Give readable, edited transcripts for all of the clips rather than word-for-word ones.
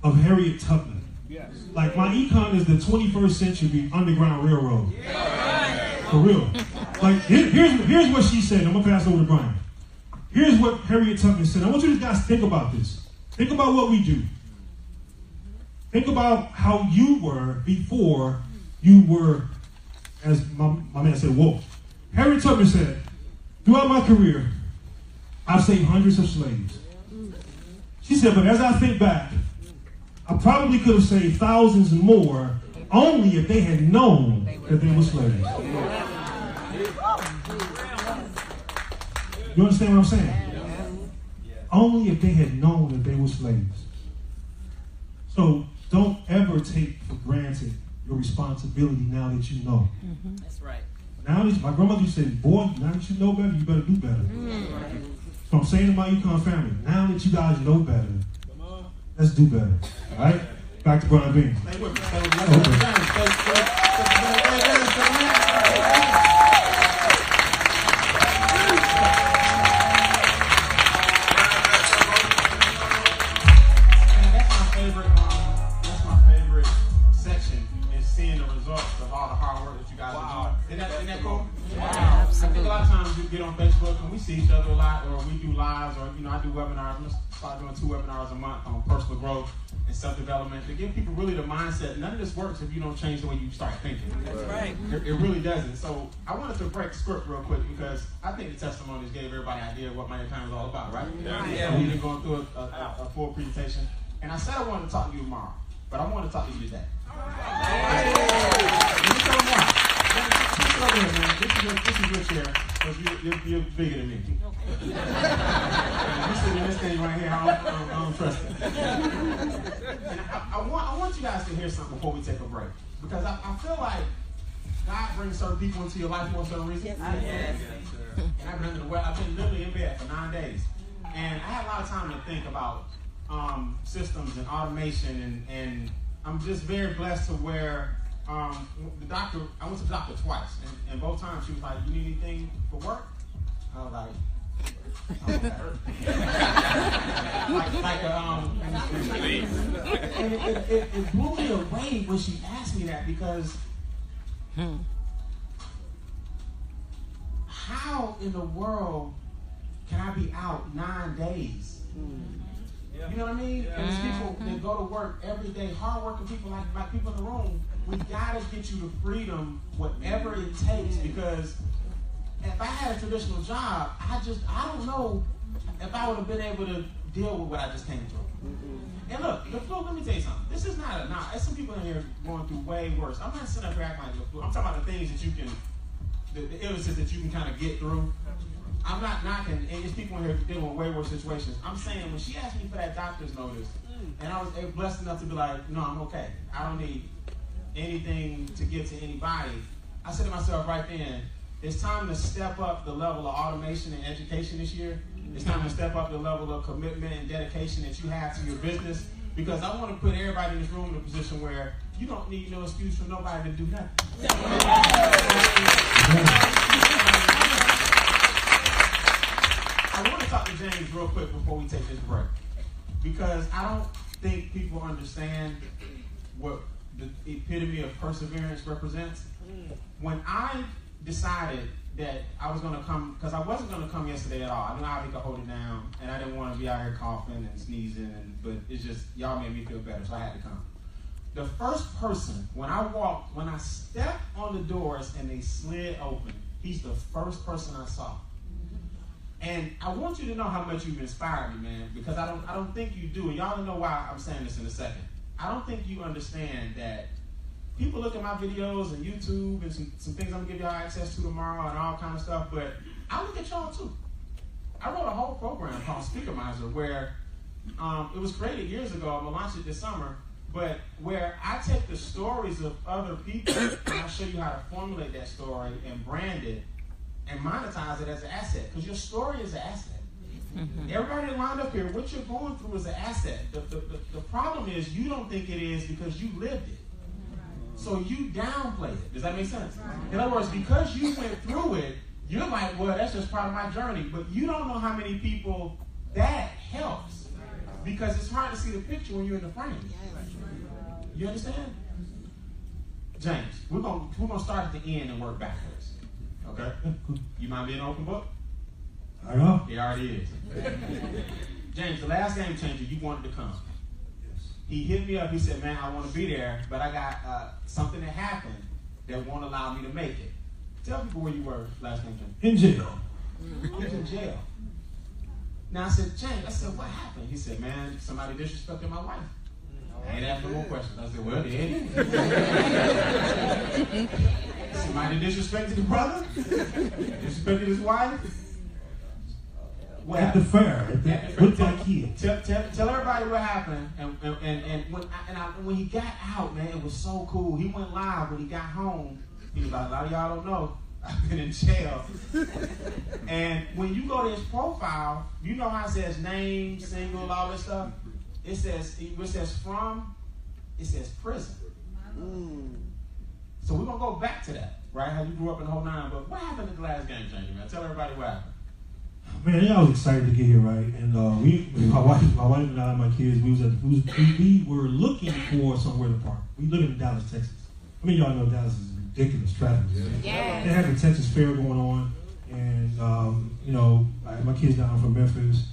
of Harriet Tubman. Yes. Like MyEcon is the 21st century underground railroad. For real. Like here's what she said. I'm gonna pass it over to Brian. Here's what Harriet Tubman said. I want you guys to think about this. Think about what we do. Think about how you were before you were, as my man said, woke. Harriet Tubman said, throughout my career, I've saved hundreds of slaves. She said, but as I think back, I probably could have saved thousands and more only if they had known that they were slaves. You understand what I'm saying? Only if they had known that they were slaves. So don't ever take for granted your responsibility now that you know. That's right. Now that my grandmother used to say, boy, now that you know better, you better do better. So I'm saying to my Econ family, now that you guys know better, let's do better. All right? Back to Brian Bean. That's my favorite section is seeing the results of all the hard work that you guys are doing. Isn't that cool? Wow. I think a lot of times we get on Facebook and we see each other a lot, or we do lives, or I do webinars. I'm gonna start doing 2 webinars a month on personal growth and self-development to give people really the mindset. None of this works if you don't change the way you start thinking. That's right. It really doesn't. So I wanted to break script real quick because I think the testimonies gave everybody an idea of what MyEcon is all about, right? Yeah. So we've been going through a full presentation, and I said I wanted to talk to you tomorrow, but I want to talk to you today. This is your chair, because you're bigger than me. You sitting in this thing right here, I don't trust it. And I want you guys to hear something before we take a break, because I feel like God brings certain people into your life for a certain reason. Yes. And I've been literally in bed for 9 days, and I had a lot of time to think about systems and automation, and I'm just very blessed to where I went to the doctor twice, and both times she was like, "You need anything for work?" I was like, and it blew me away when she asked me that, because how in the world can I be out 9 days? You know what I mean? And there's people that go to work every day, hardworking people like people in the room. We gotta get you the freedom, whatever it takes, because if I had a traditional job, I don't know if I would have been able to deal with what I just came through. And look, the flu, let me tell you something. This is not there's some people in here going through way worse. I'm not sitting up here acting like the flu. I'm talking about the things that you can, the illnesses that you can kind of get through. I'm not knocking, and there's people in here dealing with way worse situations. I'm saying when she asked me for that doctor's notice, and I was blessed enough to be like, no, I'm okay. I don't need anything to give to anybody. I said to myself right then, it's time to step up the level of automation and education this year. It's time to step up the level of commitment and dedication that you have to your business, because I want to put everybody in this room in a position where you don't need no excuse for nobody to do nothing. I want to talk to James real quick before we take this break, because I don't think people understand what the epitome of perseverance represents. When I decided that I was going to come, because I wasn't going to come yesterday at all. I knew how he could hold it down, and I didn't want to be out here coughing and sneezing, but it's just, y'all made me feel better, so I had to come. The first person, when I stepped on the doors and they slid open, he's the first person I saw. And I want you to know how much you've inspired me, man, because I don't think you do, and y'all don't know why I'm saying this in a second. I don't think you understand that people look at my videos and YouTube and some things I'm gonna give y'all access to tomorrow and all kind of stuff, but I look at y'all too. I wrote a whole program called Speakermizer where it was created years ago. I'm gonna launch it this summer, but where I take the stories of other people and I show you how to formulate that story and brand it and monetize it as an asset, because your story is an asset. Everybody that lined up here, what you're going through is an asset. The problem is you don't think it is because you lived it. So you downplay it. Does that make sense? In other words, because you went through it, you're like, well, that's just part of my journey. But you don't know how many people that helps. Because it's hard to see the picture when you're in the frame. You understand? James, we're gonna start at the end and work backwards. Okay? You mind being an open book? I know. He already is. James, the last game changer, you wanted to come. Yes. He hit me up. He said, man, I want to be there, but I got something that happened that won't allow me to make it. Tell people where you were last game changer. In jail. He was in jail. Now I said, James, I said, what happened? He said, man, somebody disrespected my wife. I ain't asking no more questions. I said, well, then. Somebody disrespected the brother? Disrespected his wife? What At the fair. With my kids. Tell everybody what happened. And when he got out, man, it was so cool. He went live when he got home. He was like, a lot of y'all don't know, I've been in jail. And when you go to his profile, you know how it says name, single, all this stuff? It says prison. So we're going to go back to that, right? How you grew up in the whole nine. But what happened at the last game changer, man? Tell everybody what happened. Man, I was excited to get here, right? And my wife and I, my kids, we were looking for somewhere to park. We live in Dallas, Texas. I mean, y'all know Dallas is ridiculous traffic. Yeah. They had the Texas Fair going on, and I had my kids down from Memphis,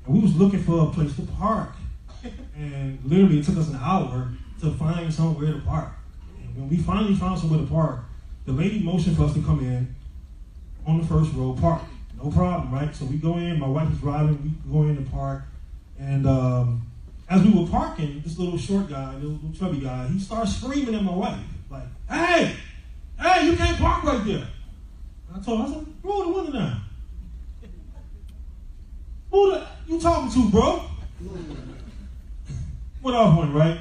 and we was looking for a place to park. And literally, it took us an hour to find somewhere to park. And when we finally found somewhere to park, the lady motioned for us to come in on the first row, park. No problem, right? So we go in, my wife is driving, we go in the park, and as we were parking, this little short guy, little chubby guy, he starts screaming at my wife, like, hey, you can't park right there. I told him, I said, roll the window down. Who you talking to, bro? Went off on it, right?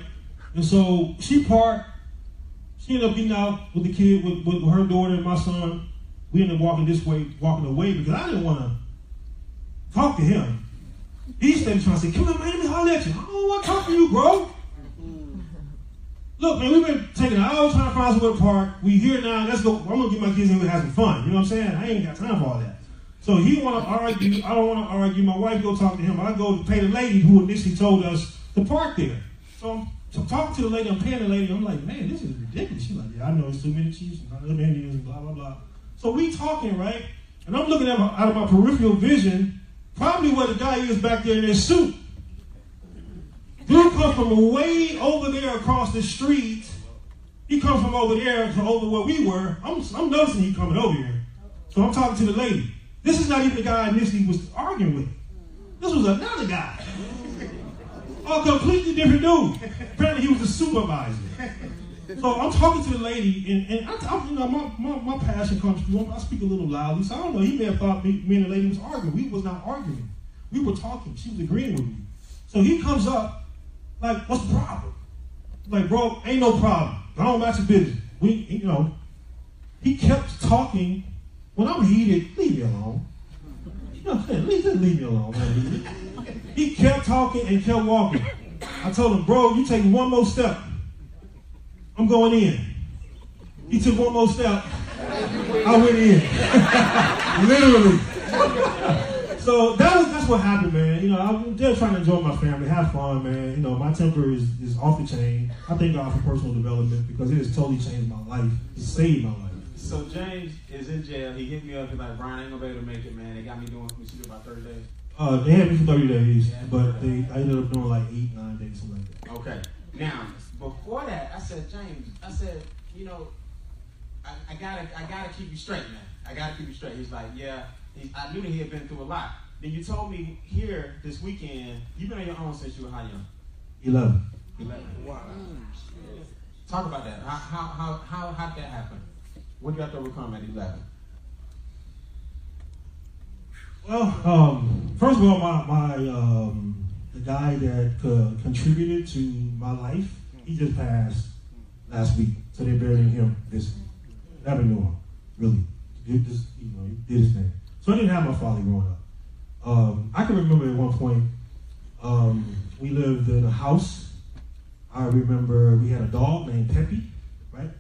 And so she parked, she ended up getting out with the kid, with her daughter and my son. We ended up walking away because I didn't want to talk to him. He stayed trying to say, come on, man, let me holler at you. I don't want to talk to you, bro. Look, man, we've been taking an hour trying to find somewhere to park. We here now, let's go. I'm going to get my kids in and have some fun. You know what I'm saying? I ain't got time for all that. So he want to argue. I don't want to argue. My wife go talk to him. I go to pay the lady who initially told us to park there. So I'm talking to the lady. I'm paying the lady. I'm like, man, this is ridiculous. She's like, yeah, I know. It's too many Chiefs and too many Indians and blah, blah, blah. So we talking, right? And I'm looking at out of my peripheral vision, probably where the guy is back there in his suit. Dude comes from way over there across the street. He comes from over there to over where we were. I'm noticing he coming over here. So I'm talking to the lady. This is not even the guy I initially was arguing with. This was another guy. A completely different dude. Apparently he was a supervisor. So I'm talking to the lady, and my passion comes through. I speak a little loudly, so I don't know. He may have thought me and the lady was arguing. We was not arguing. We were talking. She was agreeing with me. So he comes up, like, what's the problem? Like, bro, ain't no problem. Go on back to business. He kept talking. When I'm heated, leave me alone. You know what I'm saying? Just leave me alone. Man. He kept talking and kept walking. I told him, bro, you take one more step, I'm going in. He took one more step. I went in. Literally. So that's what happened, man. I'm just trying to enjoy my family, have fun, man. My temper is off the chain. I thank God for personal development because it has totally changed my life. It saved my life. So James is in jail. He hit me up. He's like, Brian, I ain't gonna be able to make it, man. They got me doing about 30 days. They had me for 30 days, but I ended up doing like 8, 9 days, something like that. Okay. Now, before that, I said, James, I gotta keep you straight, man. I gotta keep you straight. He's like, yeah. I knew that he had been through a lot. Then you told me here this weekend, you've been on your own since you were how young? 11. Wow. Talk about that. How did that happen? What did you have to overcome at 11? Well, first of all, the guy that contributed to my life, he just passed last week. So they're burying him this week. Never knew him, really. He did his thing. So I didn't have my father growing up. I can remember at one point, we lived in a house. I remember we had a dog named Peppy, right?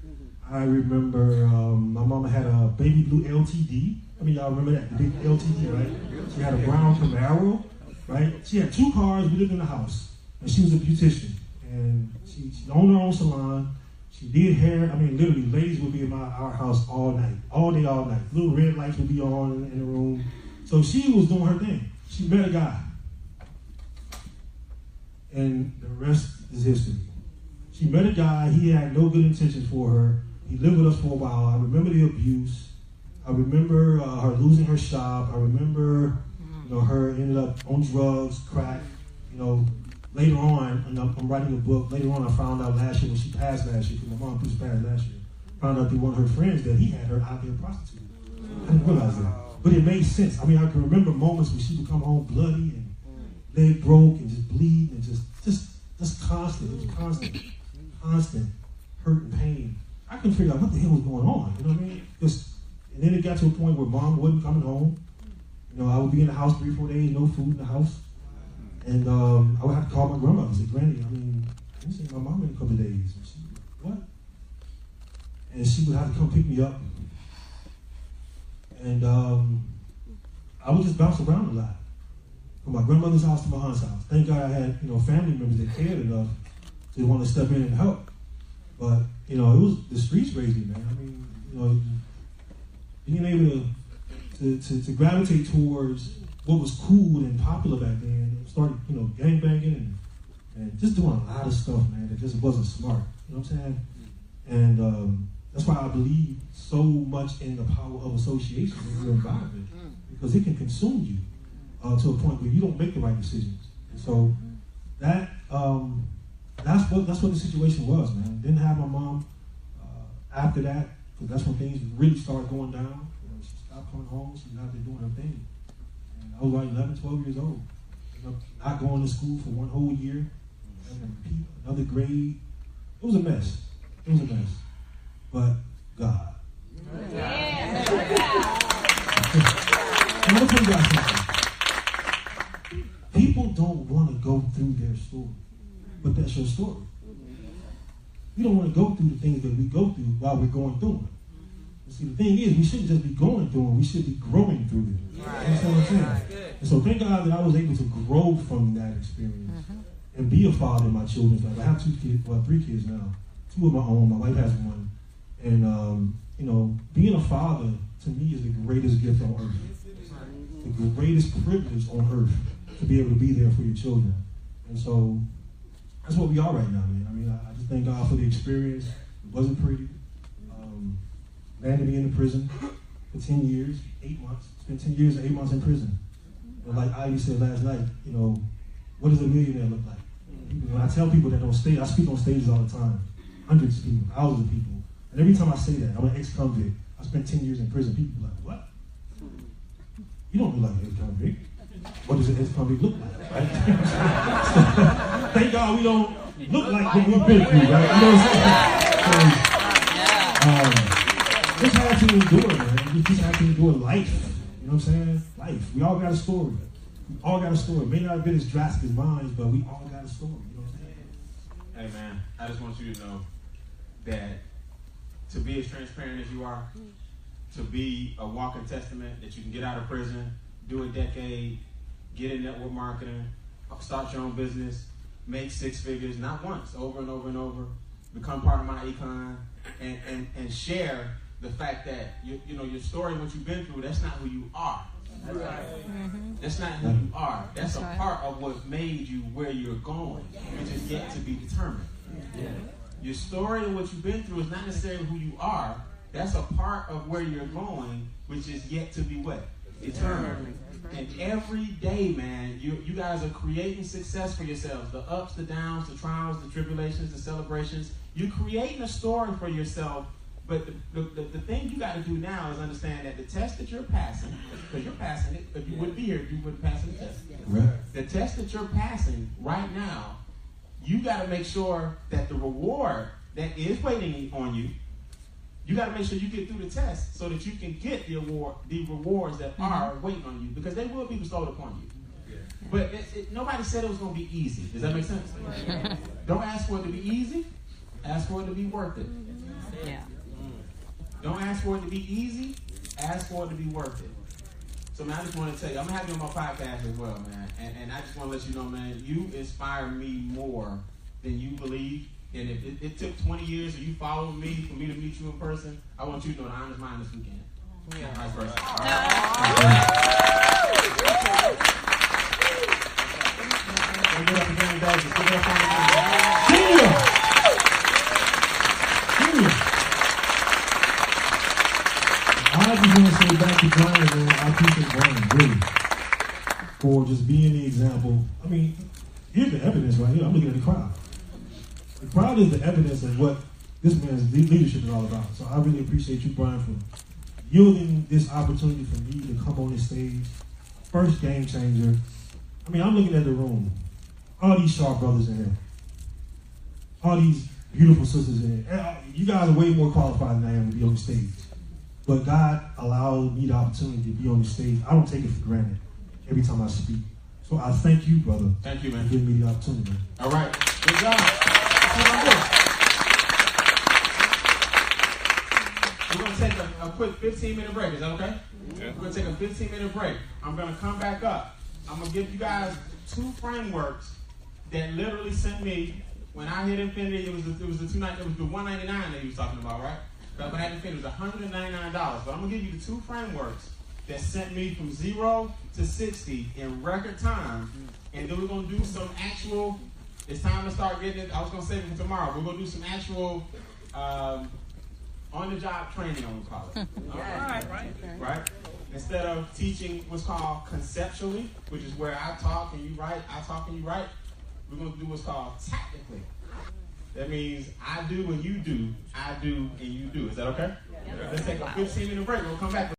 I remember my mama had a baby blue LTD. I mean, y'all remember that, the big LTD, right? She had a brown Camaro. right? She had 2 cars. We lived in the house, and she was a beautician, and she owned her own salon. She did hair. I mean, literally, ladies would be in our house all night, all day, all night. Little red lights would be on in the room. So she was doing her thing. She met a guy, and the rest is history. She met a guy. He had no good intentions for her. He lived with us for a while. I remember the abuse. I remember her losing her shop. I remember, her ended up on drugs, crack. Later on, and I'm writing a book. Later on, I found out last year when she passed last year, because my mom passed last year. Found out through one of her friends that he had her out there prostituting. I didn't realize that, but it made sense. I mean, I can remember moments when she would come home bloody and leg broke and just bleed and just constant. It was constant hurt and pain. I couldn't figure out what the hell was going on. You know what I mean? And then it got to a point where mom wasn't coming home. I would be in the house 3 or 4 days, no food in the house. And I would have to call my grandmother and say, Granny, I didn't see my mom in a couple of days. And she, what? And she would have to come pick me up. And I would just bounce around a lot. From my grandmother's house to my aunt's house. Thank God I had, family members that cared enough to want to step in and help. But, it was the streets raised me, man. I mean, being able to gravitate towards what was cool and popular back then, started, gangbanging and just doing a lot of stuff, man, that just wasn't smart. You know what I'm saying? And that's why I believe so much in the power of association in your environment, because it can consume you to a point where you don't make the right decisions. And so that's what the situation was, man. Didn't have my mom after that, because that's when things really started going down. She stopped coming home. She was out there doing her thing. And I was like 11, 12 years old. Not going to school for 1 whole year. And then repeat another grade. It was a mess. But God. Yeah. I'm going to tell you guys something. People don't want to go through their story. But that's your story. We don't want to go through the things that we go through while we're going through them. See, the thing is, we shouldn't just be going through them, we should be growing through it. Right. That's what I'm saying. And so thank God that I was able to grow from that experience and be a father in my children's life. I have 3 kids now. 2 of my own, my wife has 1. And, being a father, to me, is the greatest gift on earth. The greatest privilege on earth, to be able to be there for your children. And so, that's what we are right now, man. I mean, I just thank God for the experience. It wasn't pretty. Landed me in the prison for 10 years, 8 months. Spent 10 years and 8 months in prison. And like Ivy said last night, what does a millionaire look like? When I tell people that on stage, I speak on stages all the time. Hundreds of people, thousands of people. And every time I say that, I'm an ex-convict. I spent 10 years in prison. People are like, what? You don't look like an ex-convict. What does an ex-convict look like, right? Thank God we don't look like what we've been through, right? You know what I'm saying? Just have to endure, man. You just have to endure life. You know what I'm saying? Life. We all got a story. We all got a story. It may not have been as drastic as mine, but we all got a story. You know what I'm saying? Hey, man, I just want you to know that to be as transparent as you are, to be a walking testament that you can get out of prison, do a decade, get in network marketing, start your own business, make 6 figures, not once, over and over and over, become part of MyEcon, and share the fact that your story and what you've been through, that's not who you are. Right. That's not who you are. That's a part of what made you where you're going, which is yet to be determined. Yeah. Your story and what you've been through is not necessarily who you are. That's a part of where you're going, which is yet to be what? Determined. And every day, man, you guys are creating success for yourselves. The ups, the downs, the trials, the tribulations, the celebrations. You're creating a story for yourself. But the thing you got to do now is understand that the test that you're passing, because you're passing it, if you wouldn't be here, you wouldn't pass the test. Right. The test that you're passing right now, you got to make sure that the reward that is waiting on you, you got to make sure you get through the test so that you can get the rewards that are waiting on you, because they will be bestowed upon you. But nobody said it was going to be easy. Does that make sense? Don't ask for it to be easy. Ask for it to be worth it. Yeah. Don't ask for it to be easy. Ask for it to be worth it. So, man, I just want to tell you, I'm going to have you on my podcast as well, man. And I just want to let you know, man, you inspire me more than you believe. And if it took 20 years and you followed me for me to meet you in person, I want you to know that I'm just mine this weekend. Yeah. Vice versa. I just want to say back to Brian, man, I appreciate Brian, really, for just being the example. I mean, here's the evidence right here. I'm looking at the crowd. The crowd is the evidence of what this man's leadership is all about. So I really appreciate you, Brian, for yielding this opportunity for me to come on this stage. First game changer. I mean, I'm looking at the room. All these sharp brothers in here. All these beautiful sisters in here. You guys are way more qualified than I am to be on the stage. But God allowed me the opportunity to be on the stage. I don't take it for granted every time I speak. So I thank you, brother. Thank you, man. For giving me the opportunity, man. All right. Good job. We're going to take a quick 15-minute break. Is that okay? Yeah. We're going to take a 15-minute break. I'm going to come back up. I'm going to give you guys 2 frameworks that literally sent me, when I hit infinity, it was the $199 that he was talking about, right? But when I hit infinity, it was $199. But I'm going to give you the 2 frameworks that sent me from 0 to 60 in record time. And then we're going to do some actual, it's time to start getting it. I was going to save it for tomorrow. We're going to do some actual on-the-job training, I'm going to call it. Right? Instead of teaching what's called conceptually, which is where I talk and you write, I talk and you write, we're going to do what's called tactically. That means I do and you do, I do and you do. Is that okay? Yeah. Let's take a 15-minute break. We'll come back.